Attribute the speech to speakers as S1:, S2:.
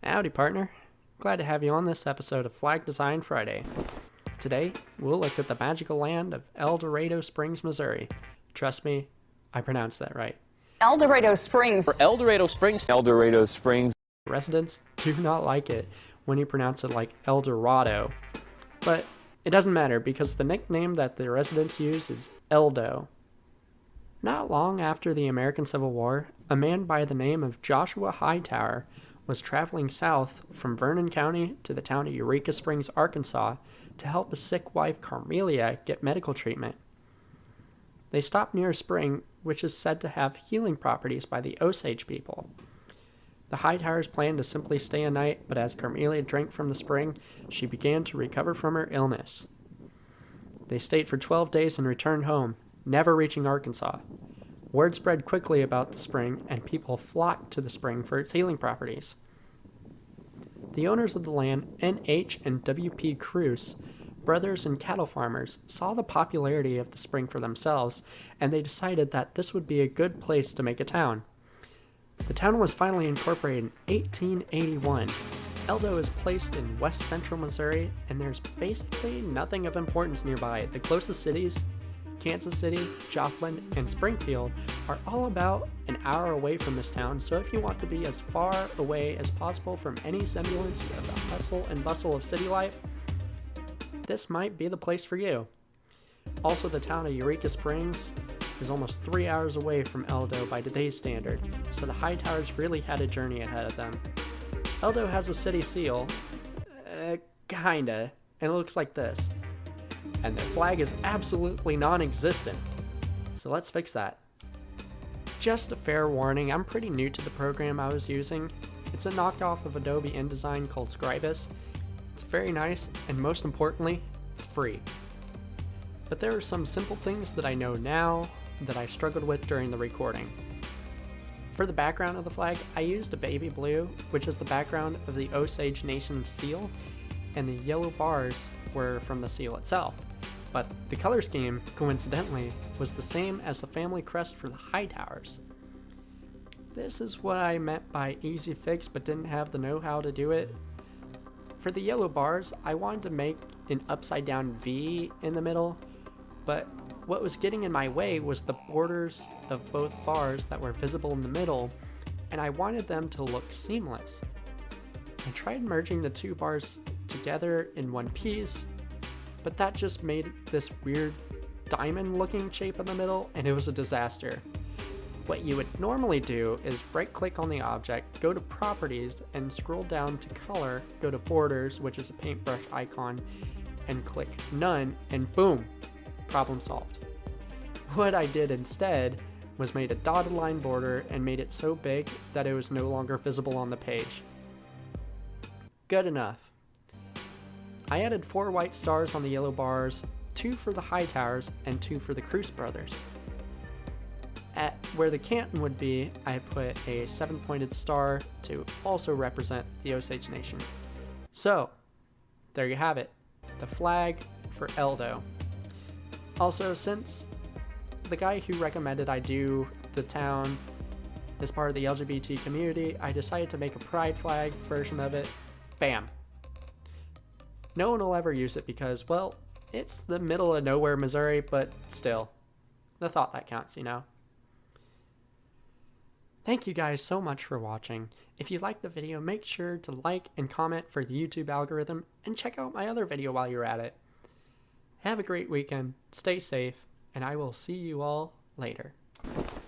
S1: Howdy, partner. Glad to have you on this episode of Flag Design Friday. Today, we'll look at the magical land of DORADO Springs, Missouri. Trust me, I pronounced that right.
S2: DORADO Springs.
S3: For DORADO Springs. DORADO Springs.
S1: Residents do not like it when you pronounce it like El Dorado. But it doesn't matter because the nickname that the residents use is ElDo. Not long after the American Civil War, a man by the name of Joshua Hightower was traveling south from Vernon County to the town of Eureka Springs, Arkansas, to help his sick wife Carmelia get medical treatment. They stopped near a spring which is said to have healing properties by the Osage people. The Hightowers planned to simply stay a night, but as Carmelia drank from the spring, she began to recover from her illness. They stayed for 12 days and returned home, never reaching Arkansas. Word spread quickly about the spring, and people flocked to the spring for its healing properties. The owners of the land, N.H. and W.P. Cruz, brothers and cattle farmers, saw the popularity of the spring for themselves, and they decided that this would be a good place to make a town. The town was finally incorporated in 1881. ElDo is placed in west central Missouri, and there's basically nothing of importance nearby. The closest cities, Kansas City, Joplin, and Springfield, are all about an hour away from this town, so if you want to be as far away as possible from any semblance of the hustle and bustle of city life, this might be the place for you. Also, the town of Eureka Springs is almost 3 hours away from ElDo by today's standard, so the Hightowers really had a journey ahead of them. ElDo has a city seal, kinda, and it looks like this. And their flag is absolutely non-existent. So let's fix that. Just a fair warning, I'm pretty new to the program I was using. It's a knockoff of Adobe InDesign called Scribus. It's very nice, and most importantly, it's free. But there are some simple things that I know now that I struggled with during the recording. For the background of the flag, I used a baby blue, which is the background of the Osage Nation seal, and the yellow bars were from the seal itself. But the color scheme, coincidentally, was the same as the family crest for the Hightowers. This is what I meant by easy fix but didn't have the know-how to do it. For the yellow bars, I wanted to make an upside down V in the middle, but what was getting in my way was the borders of both bars that were visible in the middle, and I wanted them to look seamless. I tried merging the two bars together in one piece, but that just made this weird diamond looking shape in the middle, and it was a disaster. What you would normally do is right click on the object, go to properties, and scroll down to color, go to borders, which is a paintbrush icon, and click none, and boom, problem solved. What I did instead was made a dotted line border and made it so big that it was no longer visible on the page. Good enough. I added 4 white stars on the yellow bars, 2 for the Hightowers and 2 for the Cruz brothers. At where the Canton would be, I put a 7-pointed star to also represent the Osage Nation. So, there you have it, the flag for ElDo. Also, since the guy who recommended I do the town as part of the LGBT community, I decided to make a pride flag version of it. Bam. No one will ever use it because, well, it's the middle of nowhere, Missouri, but still, the thought that counts, you know? Thank you guys so much for watching. If you liked the video, make sure to like and comment for the YouTube algorithm, and check out my other video while you're at it. Have a great weekend, stay safe, and I will see you all later.